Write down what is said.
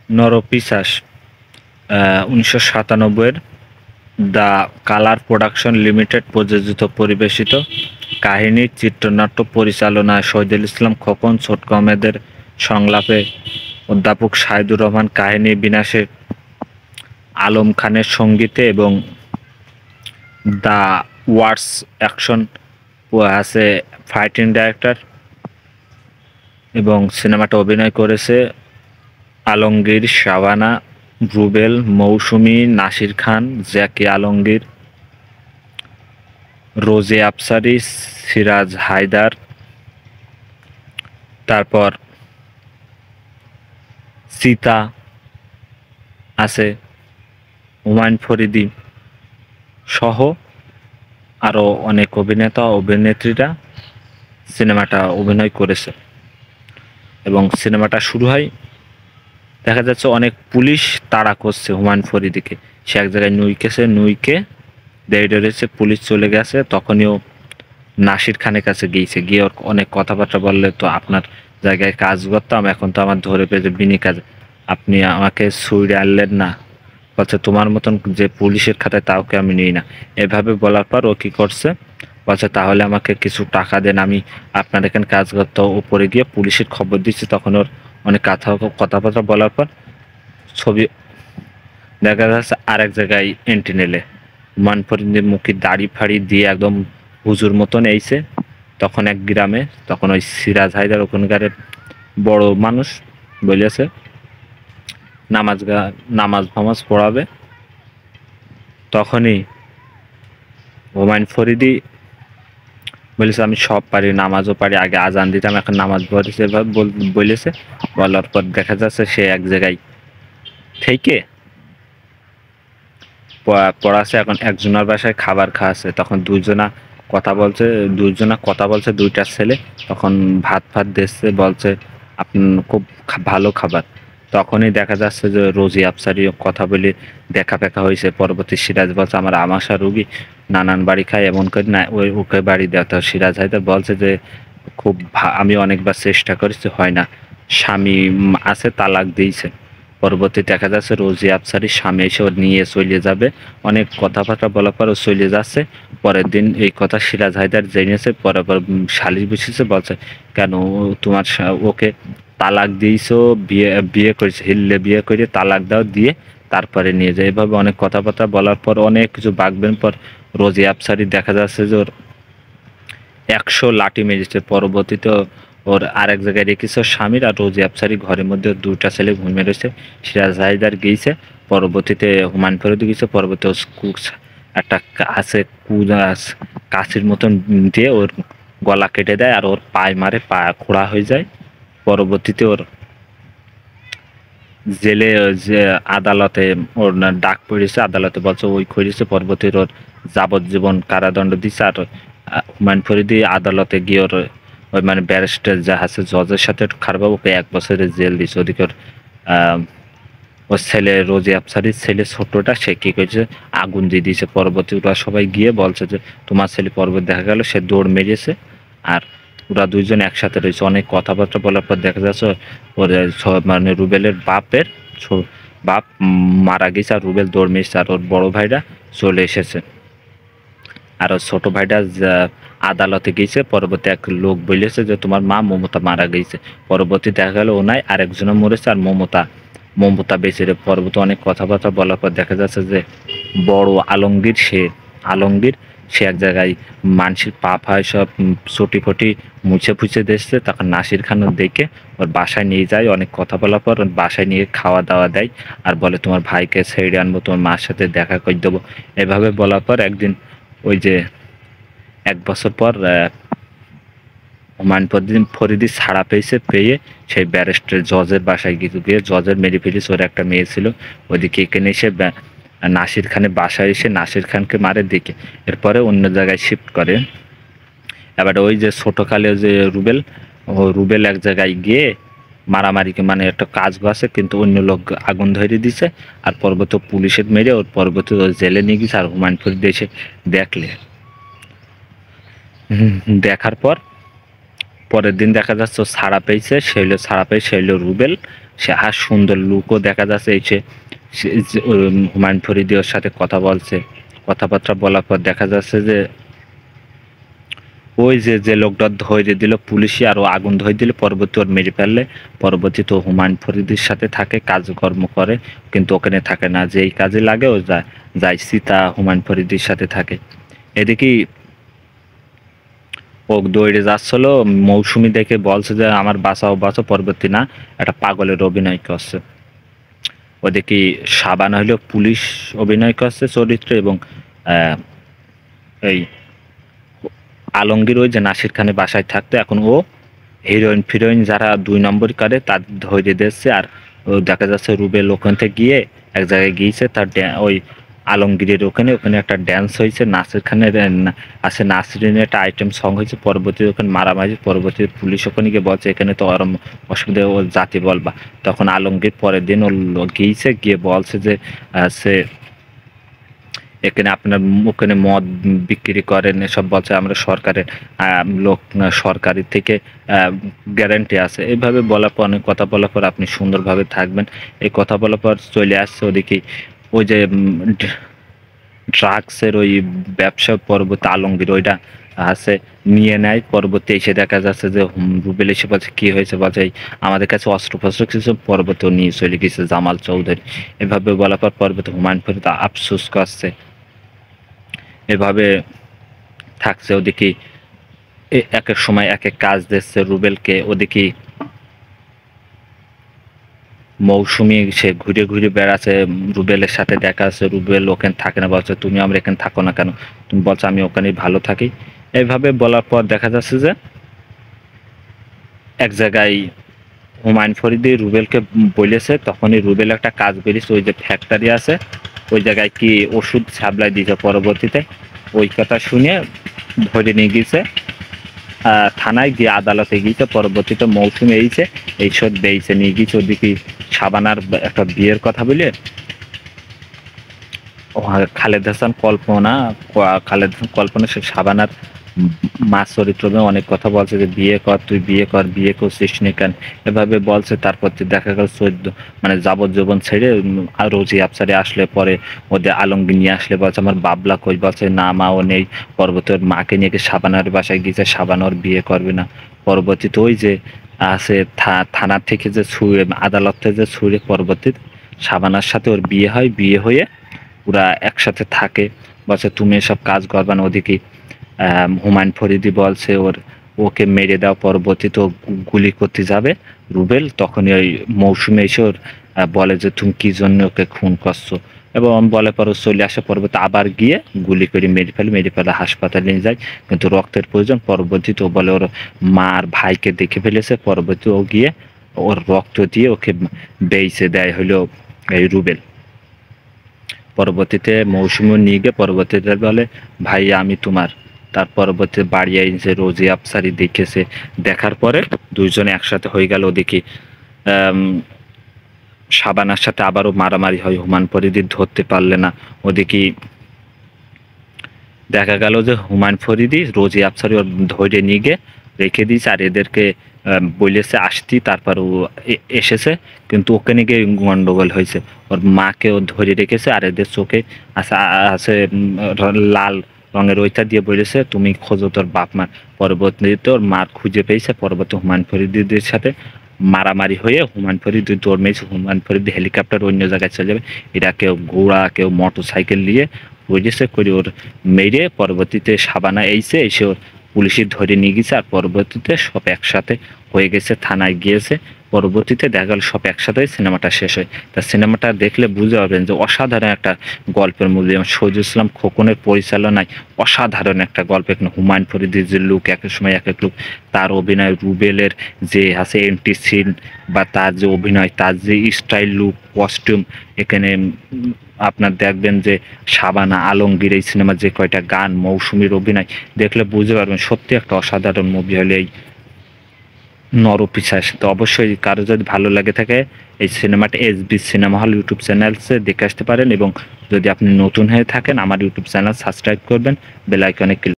নরপিশাচ 1997-এর the colour production limited প্রযোজিত পরিবেশিত কাহিনী, চিত্রনাট্য পরিচালনায় শহীদুল ইসলাম খোকন, ছোটকু আহমেদের সংলাপে অধ্যাপক সাইদুর রহমান, কাহিনী বিন্যাসে আলম খানের সঙ্গীতে এবং দ্য ওয়ার্স অ্যাকশন আছে ফাইটিং ডাইরেক্টর এবং সিনেমাটা অভিনয় করেছে আলমগীর, শাবানা, রুবেল, মৌসুমী, নাসির খান, জ্যাকি আলমগীর, রোজে আফসারি, সিরাজ হায়দার, তারপর সীতা আছে, হুমায়ুন ফরিদি সহ আরও অনেক অভিনেতা অভিনেত্রীরা সিনেমাটা অভিনয় করেছে। এবং সিনেমাটা শুরু হয়, দেখা যাচ্ছে অনেক পুলিশ তাড়া করছে হুমায়ুন ফরিদিকে। সে এক জায়গায় নুইকে দেড়ে রয়েছে, পুলিশ চলে গেছে। তখনই ও নাসির খানের কাছে গিয়েছে, গিয়ে ওর অনেক কথাবার্তা বললে, তো আপনার জায়গায় কাজ করতাম, এখন তো আমার ধরে পেয়েছে বিনি কাজ, আপনি আমাকে ছুঁড়ে আনলেন না। বলছে তোমার মতন যে পুলিশের খাতায় তাওকে আমি নিই না। এভাবে বলার পর ও কী করছে, বলছে তাহলে আমাকে কিছু টাকা দেন, আমি আপনার এখানে কাজ করতে। উপরে গিয়ে পুলিশের খবর দিচ্ছে। তখন ওর অনেক কথাবার্তা বলার পর ছবি দেখা যাচ্ছে আরেক জায়গায় এন্ট্রি নিলে হুমায়ুন ফরিদির মুখে দাড়ি ফাড়ি দিয়ে একদম হুজুর মতন এইছে। তখন এক গ্রামে, তখন ওই সিরাজ হায়দার ওখানকার বড় মানুষ বলেছে নামাজ ফামাজ পড়াবে। তখনই হুমায়ুন ফরিদি বলেছে আমি সব পারি, নামাজও পারি, আগে আজান দিতাম, এখন নামাজ পড়েছে। এভাবে বলেছে। বলার পর দেখা যাচ্ছে সে এক জায়গায় থেকে পড়াছে। এখন একজনের বাসায় খাবার খাওয়াছে। তখন দুইজনা কথা বলছে দুইটা ছেলে। তখন ভাত দিচ্ছে, বলছে আপনি খুব ভালো খাবার। তখনই দেখা যাচ্ছে যে রোজি আফসারি কথা বলে দেখা হয়েছে। পরবর্তী সিরাজ বলছে আমার আমাশা রুগী, নানান বাড়ি খায়, এমন করে না ওকে বাড়ি দেওয়া। তো সিরাজ হায়দার বলছে যে আমি অনেকবার চেষ্টা করেছি, হয় না, স্বামী আছে, তালাক দিয়েছে। পরবর্তী দেখা যাচ্ছে রোজি আফসারির স্বামী এসে ওর নিয়ে চলে যাবে। অনেক কথাবার্তা বলার পর ও চলে যাচ্ছে। পরের দিন এই কথা সিরাজ হায়দার জেনেছে। পর সালিশ বসেছে, বলছে কেন তোমার ওকে তালাক দিয়েছো, বিয়ে করেছে, হিল্লে বিয়ে করে তালাক দাও, দিয়ে তারপরে নিয়ে যায়। এভাবে অনেক কথাবার্তা বলার পর অনেক কিছু বাগবেন পর রোজি আফসারি দেখা যাচ্ছে যে ওর 100 লাঠি মেরেছে। পরবর্তীতে ওর আরেক জায়গায় রেখেছে স্বামীর, আর রোজি আফসারি ঘরের মধ্যে দুইটা ছেলে ঘুমিয়ে রয়েছে। সিরাজ হায়দার গিয়েছে, পরবর্তীতে হুমায়ুন ফরিদি গিয়েছে। পরবর্তী একটা আছে কাছির মতন দিয়ে ওর গলা কেটে দেয়, আর ওর পায়ে মারে, পা খোঁড়া হয়ে যায়। পরবর্তীতে ওর জেলে যে আদালতে ওর ডাক পড়েছে, আদালতে বলছে ওই করেছে। পরবর্তীতে ওর যাবজ্জীবন কারাদণ্ড দিচ্ছে। আর হুমায়ুন ফরিদি আদালতে গিয়ে ওর ওই মানে ব্যারিস্টার যা আছে জজের সাথে খারাপ, ওকে 1 বছরের জেল দিচ্ছে। ওদিকে ওর ছেলে রোজি আফসারির ছেলে ছোটটা, সে কি করেছে আগুন দিয়ে দিয়েছে। পরবর্তী ওরা সবাই গিয়ে বলছে যে তোমার ছেলে, পরবর্তী দেখা গেল সে দৌড় মেরেছে। আর ওরা দুইজন একসাথে রয়েছে। অনেক কথাবার্তা বলার পর দেখা যাচ্ছে ওর মানে রুবেলের বাপ মারা গেছে, আর রুবেল দৌড় মেরেছে। আর ওর বড় ভাইরা চলে এসেছে, আর ওর ছোট ভাইটা আদালতে গিয়েছে। পরবর্তী এক লোক বলেছে যে তোমার মা মমতা মারা গেছে। পরবর্তী দেখা গেল ও নাই, আরেকজনও মরেছে, আর মমতা বেঁচে রে। পরবর্তী অনেক কথাবার্তা বলার পর দেখা যাচ্ছে যে বড় আলমগীর সে এক জায়গায় মানসিক পা ফায় সব চটি ফটি মুছে দিচ্ছে। তখন নাসির খান দেখে ওর বাসায় নিয়ে যায়। অনেক কথা বলার পর ওর বাসায় নিয়ে খাওয়া দাওয়া দেয়, আর বলে তোমার ভাইকে ছেড়ে আনবো, তোমার মার সাথে দেখা করে দেবো। এভাবে বলার পর একদিন ওই যে 1 বছর পর হুমায়ুন ফরিদি ছাড়া পেয়ে সেই ব্যারিস্টার জজের বাসায় গিয়ে জজের মেরে ফেলিস। ওর একটা মেয়ে ছিল। ওইদিকে এখানে এসে নাসির খানের বাসায় এসে নাসির খানকে মারে দিকে। এরপরে অন্য জায়গায় শিফট করে। এবার ওই যে ছোটকালে যে রুবেল এক জায়গায় গিয়ে মারামারিকে মানে একটা কাজ আছে, কিন্তু অন্য লোক আগুন ধরে দিছে। আর পরবর্তী পুলিশের মেরে ওর পরবর্তী জেলে নিয়ে গেছে। আর হুমায়ুন ফরিদি এসে দেখার পর পরের দিন দেখা যাচ্ছে ছাড়া পেয়ে রুবেল। সে আর সুন্দর লুকও দেখা যাচ্ছে। এই যে হুমায়ুন ফরিদি ওর সাথে কথা বলছে, কথাবার্তা বলার পর দেখা যাচ্ছে যে ওই যে লোকটা ধরে দিল পুলিশই, আর ও আগুন ধরে দিলে পরবর্তী ওর মেরে ফেললে পরবর্তীতে হুমায়ুন ফরিদির সাথে থাকে, কাজকর্ম করে, কিন্তু ওখানে থাকে না, যে এই কাজে লাগে ও যায় সীতা হুমায়ুন ফরিদির সাথে থাকে। এদিকে ও দৌড়ে যাচ্ছিল, মৌসুমী দেখে বলছে যে আমার বাঁচাও বাঁচাও, পরবর্তী না একটা পাগলের অভিনয় করছে। ওদিকে সাবান হইলো পুলিশ অভিনয় করছে চরিত্র, এবং এই আলমগীর ওই যে নাসির খানের বাসায় থাকতো, এখন ও হিরোইন ফিরোইন যারা 2 নম্বর করে তাদের ধরে দিচ্ছে। আর ও দেখা যাচ্ছে রুবেল ওখান থেকে গিয়ে এক জায়গায় গিয়েছে, তার ওই আলমগীরের ওখানে একটা ড্যান্স হয়েছে, নাসির খানের আছে, নাসরিনের একটা আইটেম সং হয়েছে, পরবর্তী ওখানে মারামারি, পরবর্তী পুলিশ ওখানে গিয়ে বলছে এখানে তো ওরম অসুবিধা, ও জাতি বলবা। তখন আলমগীর পরের দিন ও গিয়েছে, গিয়ে বলছে যে সে এখানে আপনার ওখানে মদ বিক্রি করেন এসব বলছে, আমরা সরকারের লোক, সরকারি থেকে গ্যারান্টি আছে। এইভাবে বলার পর, অনেক কথা বলার পর আপনি সুন্দরভাবে থাকবেন, এই কথা বলার পর চলে আসছে ওদিকে ওই যে ড্রাগসের ওই ব্যবসা, পরবর্তী আলমগীর ওইটা আছে নিয়ে নেয়। পরবর্তী এসে দেখা যাচ্ছে যে রুবেল এসে বলছে কি হয়েছে, বলছে আমাদের কাছে অস্ত্র ফস্ত্র কিছু, পরবর্তী নিয়ে চলে গেছে জামাল চৌধুরী। এভাবে বলার পর পরবর্তী হুমায়ুন ফরিদ আফসোস করছে, এভাবে থাকছে। ওদিকে এক এক সময় এক এক কাজ দিচ্ছে রুবেলকে। ওদিকে মৌসুমী সে ঘুরে ঘুরে বেড়াচ্ছে, রুবেলের সাথে দেখা আছে, রুবেল ওখানে থাকে না, বলছে তুমি আমরা এখানে থাকো না কেন, তুমি বলছো আমি ওখানে ভালো থাকি। এইভাবে বলার পর দেখা যাচ্ছে যে এক জায়গায় হুমায়ুন ফরিদি রুবেলকে বলেছে, তখনই রুবেল একটা কাজ বেরিয়েছে, ওই যে ফ্যাক্টরি আছে ওই জায়গায় কি ওষুধ সাপ্লাই দিয়েছে, পরবর্তীতে ওই কথা শুনে ধরে নিয়ে গিয়েছে থানায়, গিয়ে আদালতে গিয়েছে, পরবর্তীতে মৌসুমে এইসব বেইছে নিয়ে গিয়েছে। ওদিকে সাবানার একটা বিয়ের কথা বলে খালেদ হাসান কল্পনা সে সাবানার মা চরিত্র অনেক কথা বলছে যে বিয়ে কর, তুই বিয়ে কর, বিয়ে করছিস নি কেন, এভাবে বলছে। তারপর দেখা গেল মানে যাবজ্জীবন ছেড়ে আর রোজি আফসারে আসলে পরে ওদের আলমগীর নিয়ে আসলে বলছে আমার বাবলা কই, বলছে না মা ও নেই। পরবর্তী ওর মাকে নিয়ে সাবানার বাসায় গিয়েছে, সাবান ওর বিয়ে করবে না। পরবর্তীতে ওই যে আছে থানা থেকে যে ছুঁড়ে, আদালত থেকে যে ছুঁড়ে, পরবর্তীতে সাবানার সাথে ওর বিয়ে হয়, বিয়ে হয়ে ওরা একসাথে থাকে। বলছে তুমি এসব কাজ করবে না। ওদিকে হুমায়ুন ফরিদি বলছে ওকে মেরে দাও, পরবর্তীতে গুলি করতে যাবে রুবেল, তখনই ওই মৌসুমে এসে ওর বলে যে তুমি কি জন্য ওকে খুন করছো, এবং বলে পরে চলে আসে, পরবর্তী আবার গিয়ে গুলি করে মেরে ফেলে হাসপাতালে নিয়ে যায়, কিন্তু রক্তের প্রয়োজন। পরবর্তীতে ও বলে ওর মার ভাইকে দেখে ফেলেছে, পরবর্তী ও গিয়ে ওর রক্ত দিয়ে ওকে বেইছে দেয় হলো এই রুবেল। পরবর্তীতে মৌসুমী নিয়ে গিয়ে পরবর্তীতে বলে ভাই আমি তোমার। তার পরবর্তী বাড়ি আইনছে, রোজি আফসারি দেখেছে, দেখার পরে দুইজনে একসাথে হয়ে গেল। ওদিকে সাবানার সাথে আবারও মারামারি হয়, হুমায়ুন ফরিদি ধরতে পারলে না। ওদিকে দেখা গেল যে হুমায়ুন ফরিদি রোজি আফসারি ওর ধরে নিয়ে গিয়ে রেখে দিয়েছে, আর এদেরকে বলেছে আসতি, তারপর ও এসেছে, কিন্তু ওখানে গিয়ে গন্ডগোল হয়েছে। ওর মাকে ও ধরে রেখেছে, আর এদের চোখে আছে লাল রঙের ওইটা দিয়ে বলেছে তুমি খোঁজো তোর বাপ মার। পরবর্তীতে ওর মার খুঁজে পেয়েছে, পরবর্তী হুমায়ুন ফরিদিদের সাথে মারামারি হয়ে হুমায়ুন ফরিদি দৌড় মেরেছে, হুমায়ুন ফরিদি হেলিকপ্টার অন্য জায়গায় চলে যাবে, এরা কেউ ঘোড়া কেউ মোটর সাইকেল নিয়ে বুঝেছে করে ওর মেরে। পরবর্তীতে সাবানা এসে ওর পুলিশে ধরে নিয়ে গেছে, আর পরবর্তীতে সব একসাথে হয়ে গেছে, থানায় গিয়েছে। পরবর্তীতে দেখা গেল সব একসাথে সিনেমাটা শেষ হয়। তা সিনেমাটা দেখলে বুঝতে পারবেন যে অসাধারণ একটা গল্পের মুভি, যেমন শহীদুল ইসলাম খোকনের পরিচালনায় অসাধারণ একটা গল্প। এখানে হুমায়ুন ফরিদির যে লুক, এক এক সময় এক এক লুক, তার অভিনয়, রুবেলের যে আছে এন্ট্রি সিন বা তার যে অভিনয়, তার যে স্টাইল, লুক, কস্টিউম, এখানে আপনার দেখবেন যে সাবানা, আলমগীর, এই সিনেমার যে কয়টা গান, মৌসুমীর অভিনয় দেখলে বুঝতে পারবেন সত্যি একটা অসাধারণ মুভি হলে এই নরপিশাচ। তো অবশ্যই কারো যদি ভালো লাগে থাকে এই সিনেমাটা এসবি সিনেমা হল ইউটিউব চ্যানেলসে দেখে আসতে পারেন, এবং যদি আপনি নতুন হয়ে থাকেন আমার ইউটিউব চ্যানেল সাবস্ক্রাইব করবেন, বেল আইকনে ক্লিক